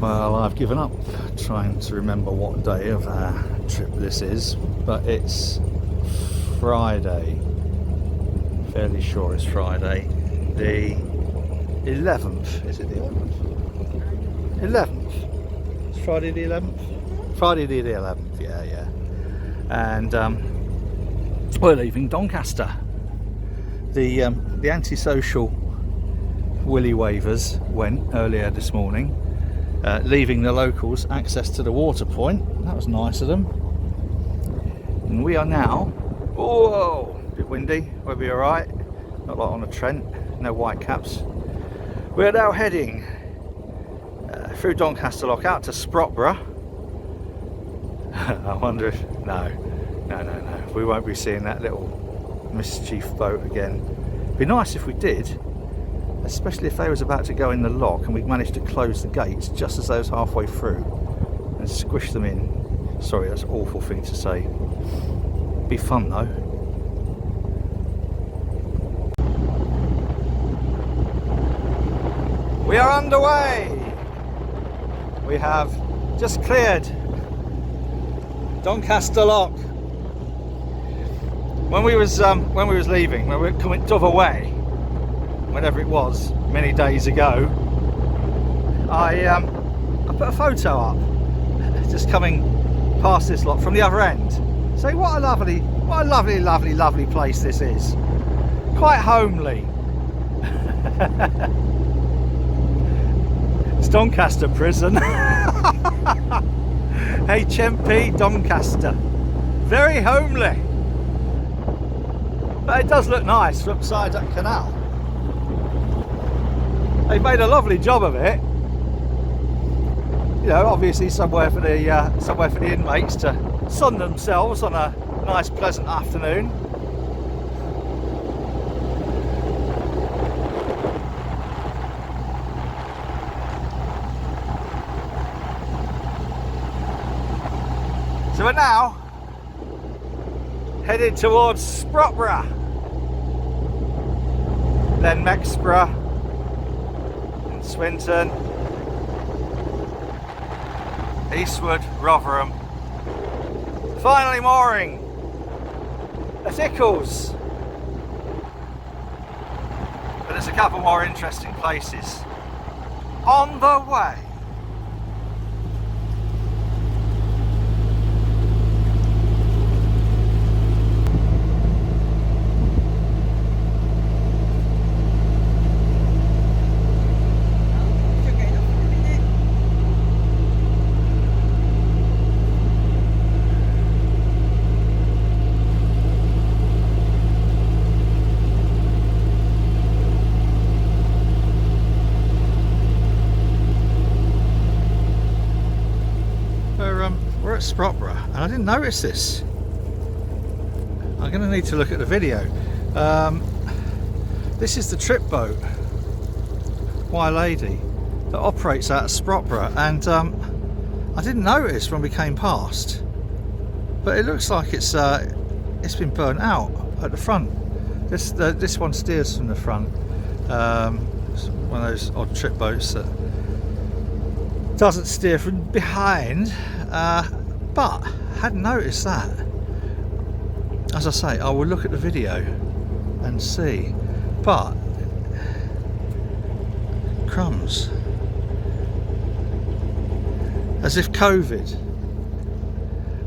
Well, I've given up trying to remember what day of our trip this is, but it's Friday. Fairly sure it's Friday. The 11th. Is it the 11th? 11th. It's Friday the 11th? Friday the 11th, yeah. And we're leaving Doncaster. The antisocial willy wavers went earlier this morning, leaving the locals access to the water point. That was nice of them. And we are now, whoa, a bit windy, we'll be alright, not like on the Trent, no white caps. We're now heading through Doncaster Lock out to Mexborough. I wonder if, no, we won't be seeing that little mischief boat again. It'd be nice if we did, especially if they was about to go in the lock and we managed to close the gates just as they was halfway through and squish them in. Sorry, that's an awful thing to say. Be fun though. We are underway. We have just cleared Doncaster Lock. When we was leaving, when we were coming to away, whenever it was, many days ago, I put a photo up, just coming past this lot from the other end, saying what a lovely place this is. Quite homely. It's Doncaster Prison. HMP Doncaster. Very homely. But it does look nice from beside that canal. They've made a lovely job of it. You know, obviously somewhere for the inmates to sun themselves on a nice pleasant afternoon. So we're now headed towards Mexborough, then Mexborough and Swinton, Eastwood, Rotherham, finally mooring at Ickles. But there's a couple more interesting places on the way. We're at Mexborough, and I didn't notice this. I'm going to need to look at the video. This is the trip boat, Why Lady, that operates out of Mexborough, and I didn't notice when we came past, but it looks like it's been burnt out at the front. This one steers from the front. It's one of those odd trip boats that doesn't steer from behind, but hadn't noticed that. As I say, I will look at the video and see, but crumbs, as if COVID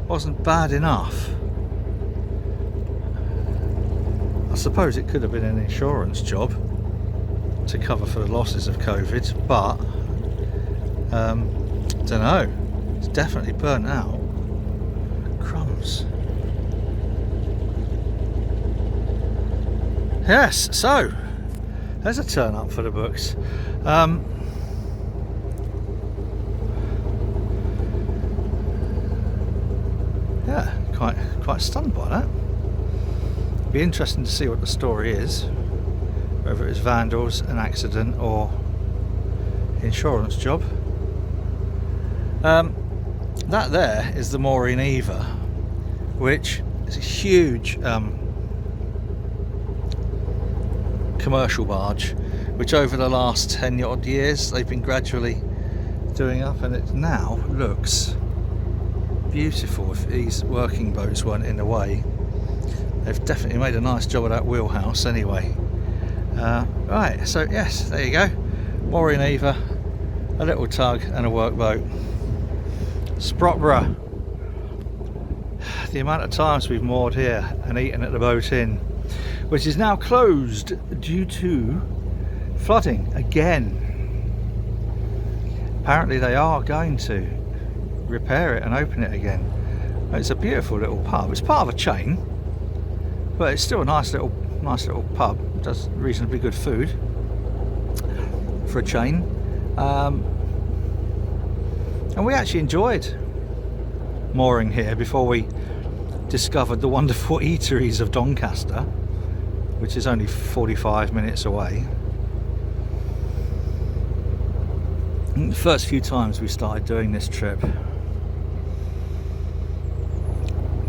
wasn't bad enough. I suppose it could have been an insurance job to cover for the losses of COVID, but don't know, it's definitely burnt out. Crumbs. Yes, so there's a turn up for the books. Yeah, quite stunned by that. Be interesting to see what the story is, whether it's vandals, an accident, or insurance job. That there is the Maureen Eva, which is a huge commercial barge, which over the last 10 odd years they've been gradually doing up, and it now looks beautiful. If these working boats weren't in the way, they've definitely made a nice job of that wheelhouse anyway. Right, so yes, there you go, mooring either, a little tug and a workboat. Mexborough. The amount of times we've moored here and eaten at the Boat Inn, which is now closed due to flooding again. Apparently they are going to repair it and open it again. It's a beautiful little pub. It's part of a chain, but it's still a nice little pub. It does reasonably good food for a chain. And we actually enjoyed mooring here before we discovered the wonderful eateries of Doncaster, which is only 45 minutes away. And the first few times we started doing this trip,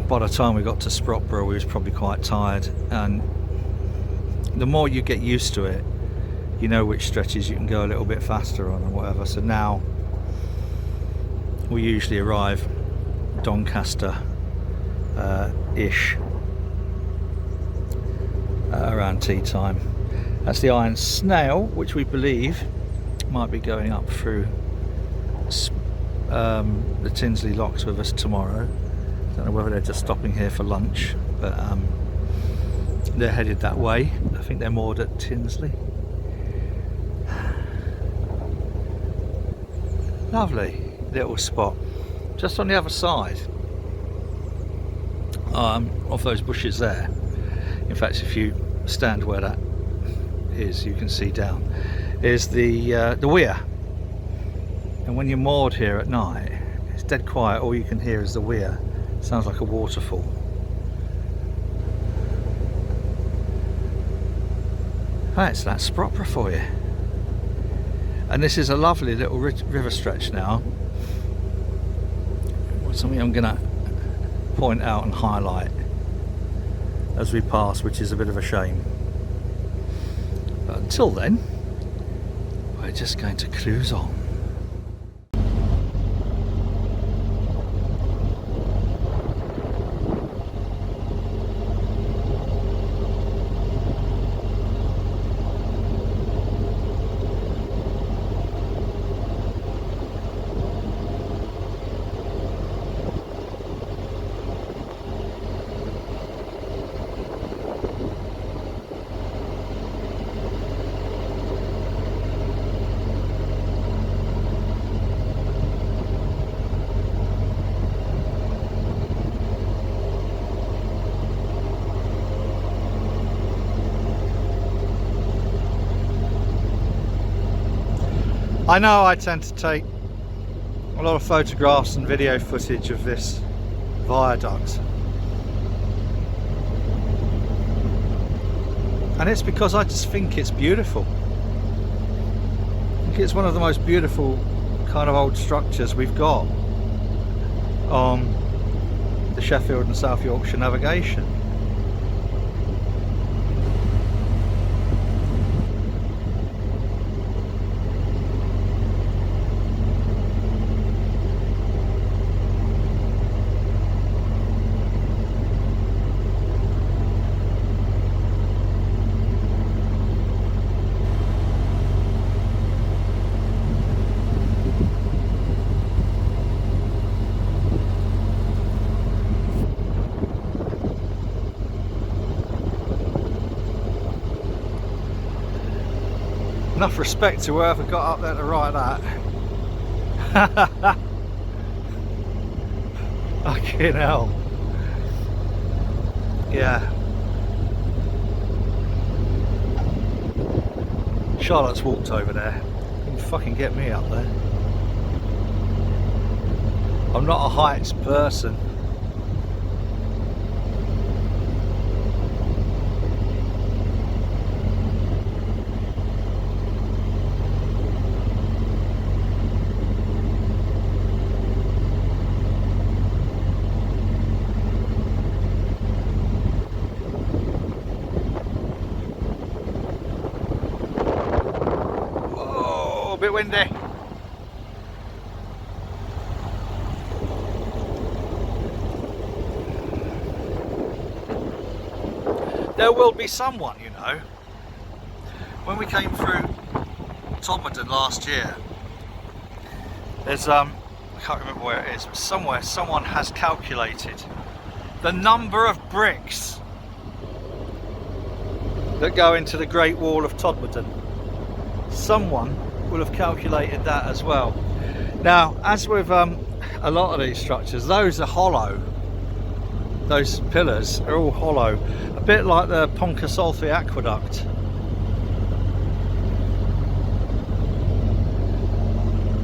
by the time we got to Mexborough we was probably quite tired, and the more you get used to it, you know which stretches you can go a little bit faster on and whatever. So now we usually arrive Doncaster ish around tea time. That's the Iron Snail, which we believe might be going up through the Tinsley locks with us tomorrow. Don't know whether they're just stopping here for lunch, but they're headed that way. I think they're moored at Tinsley. Lovely little spot just on the other side of those bushes there. In fact, if you stand where that is, you can see down is the weir, and when you're moored here at night it's dead quiet. All you can hear is the weir. Sounds like a waterfall. That's Mexborough for you. And this is a lovely little river stretch now. Something I'm going to point out and highlight as we pass, which is a bit of a shame. But until then, we're just going to cruise on. I know I tend to take a lot of photographs and video footage of this viaduct, and it's because I just think it's beautiful. I think it's one of the most beautiful kind of old structures we've got on the Sheffield and South Yorkshire navigation. Enough respect to whoever got up there to write that. Fucking hell. Yeah. Charlotte's walked over there. You can fucking get me up there. I'm not a heights person. Bit windy. there will be someone, you know. When we came through Todmorden last year, there's I can't remember where it is, but somewhere someone has calculated the number of bricks that go into the Great Wall of Todmorden. Someone will have calculated that as well. Now, as with a lot of these structures, those are hollow. Those pillars are all hollow, a bit like the Poncasolfi aqueduct.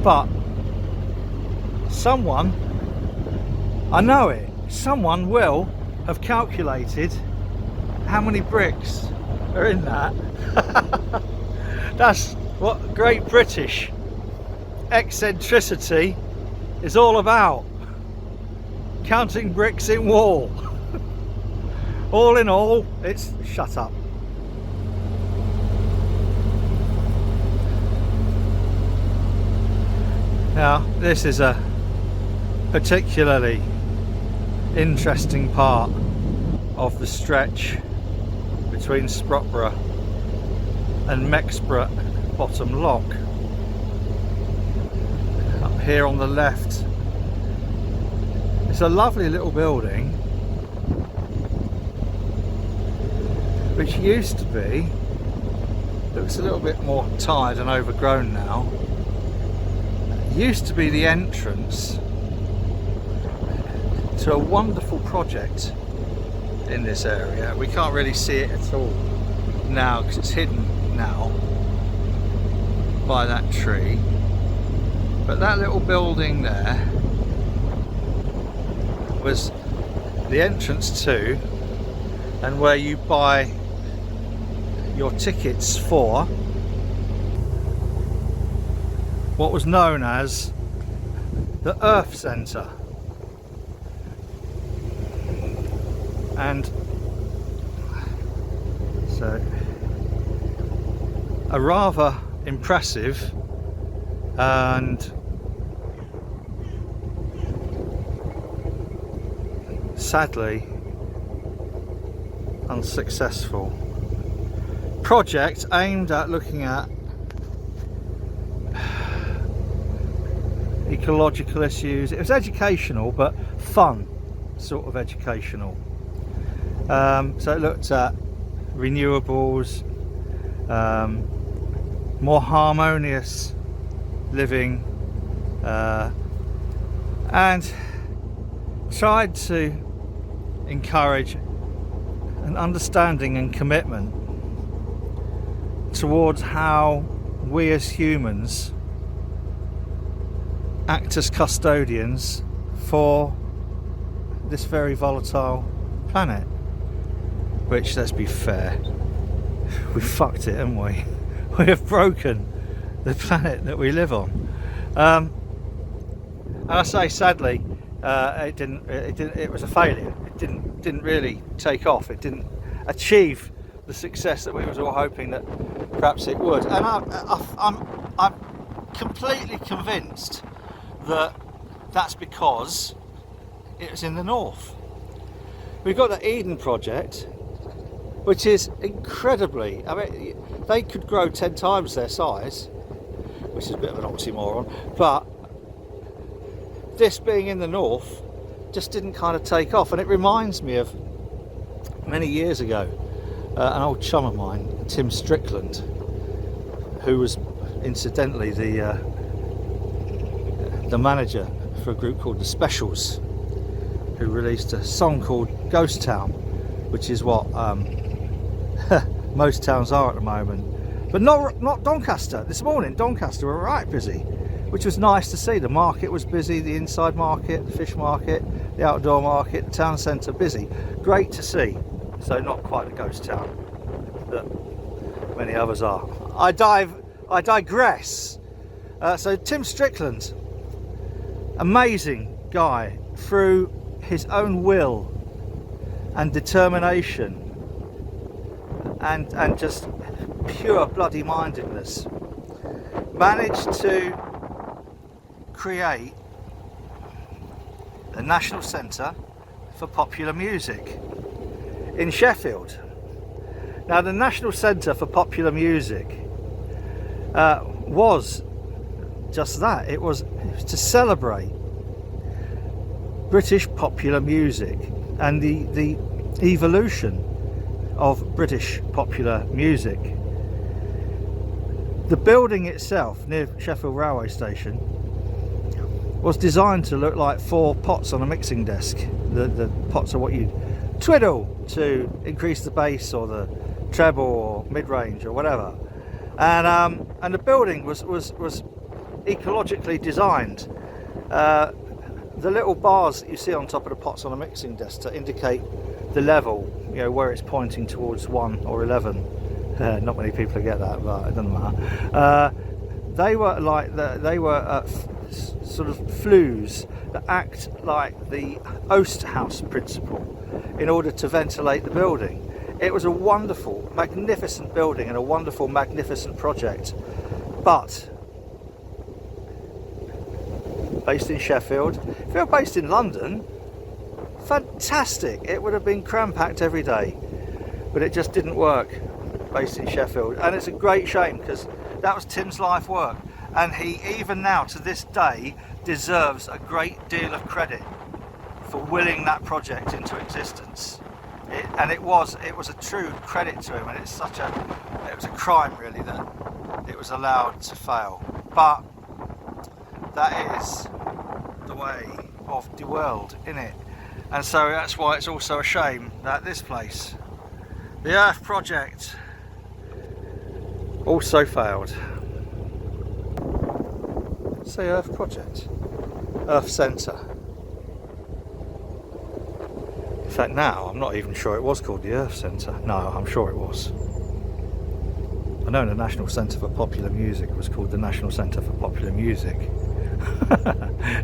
But someone, I know it, someone will have calculated how many bricks are in that. That's what Great British eccentricity is all about. Counting bricks in wall. All in all, it's... shut up. Now, this is a particularly interesting part of the stretch between Sprotborough and Mexborough Bottom Lock. Up here on the left, it's a lovely little building which used to be, looks a little bit more tired and overgrown now, used to be the entrance to a wonderful project in this area. We can't really see it at all now because it's hidden now by that tree, but that little building there was the entrance to, and where you buy your tickets for what was known as the Earth Centre. And so a rather impressive and sadly unsuccessful project aimed at looking at ecological issues. It was educational, but fun sort of educational. So it looked at renewables, more harmonious living, and tried to encourage an understanding and commitment towards how we as humans act as custodians for this very volatile planet, which, let's be fair, we fucked it, haven't we? We have broken the planet that we live on, and I say sadly, it was a failure. It didn't really take off. It didn't achieve the success that we was all hoping that perhaps it would. And I'm completely convinced that that's because it was in the north. We've got the Eden project, which is incredibly, I mean, they could grow 10 times their size, which is a bit of an oxymoron, but this being in the north just didn't kind of take off. And it reminds me of many years ago, an old chum of mine, Tim Strickland, who was incidentally the manager for a group called the Specials, who released a song called Ghost Town, which is what most towns are at the moment, but not Doncaster. This morning Doncaster were right busy, which was nice to see. The market was busy, the inside market, the fish market, the outdoor market, the town centre busy. Great to see. So not quite a ghost town that many others are. I digress. So Tim Strickland, amazing guy, through his own will and determination and just pure bloody mindedness, managed to create the National Centre for Popular Music in Sheffield. Now, the National Centre for Popular Music was just that. It was to celebrate British popular music and the evolution of British popular music. The building itself near Sheffield Railway Station was designed to look like 4 pots on a mixing desk. The pots are what you twiddle to increase the bass or the treble or mid-range or whatever. And the building was ecologically designed. The little bars that you see on top of the pots on a mixing desk to indicate the level, you know, where it's pointing towards 1 or 11. Not many people get that, but it doesn't matter. They were like sort of flues that act like the Oast House principle in order to ventilate the building. It was a wonderful, magnificent building and a wonderful, magnificent project, but based in Sheffield. If you were based in London, fantastic, it would have been cram-packed every day, but it just didn't work based in Sheffield. And it's a great shame, because that was Tim's life work, and he, even now to this day, deserves a great deal of credit for willing that project into existence. It was a true credit to him, and it was a crime really that it was allowed to fail. But that is the way of the world, innit? And so that's why it's also a shame that this place, the Earth Project, also failed. Say Earth Project, Earth Centre. In fact, now I'm not even sure it was called the Earth Centre. No, I'm sure it was. I know the National Centre for Popular Music was called the National Centre for Popular Music.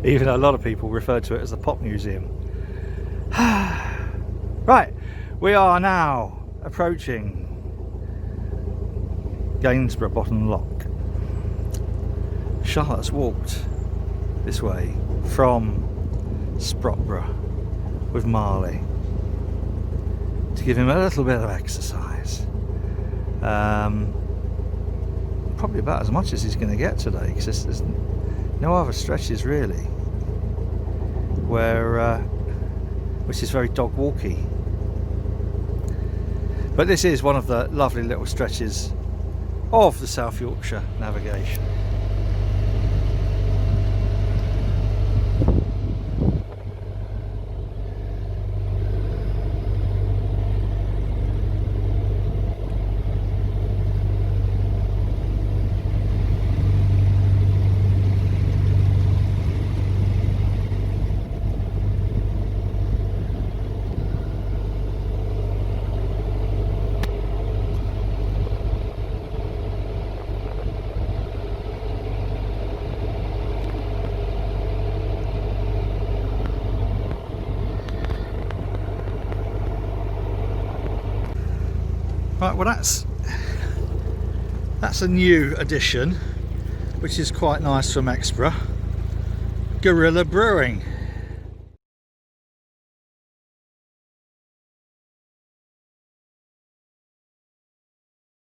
Even though a lot of people refer to it as the Pop Museum. Right, we are now approaching Gainsborough Bottom Lock. Charlotte's walked this way from Sprotborough with Marley to give him a little bit of exercise. Probably about as much as he's going to get today, because there's no other stretches really which is very dog walky. But this is one of the lovely little stretches of the South Yorkshire navigation. Right, well that's a new addition, which is quite nice for Mexborough. Gorilla Brewing.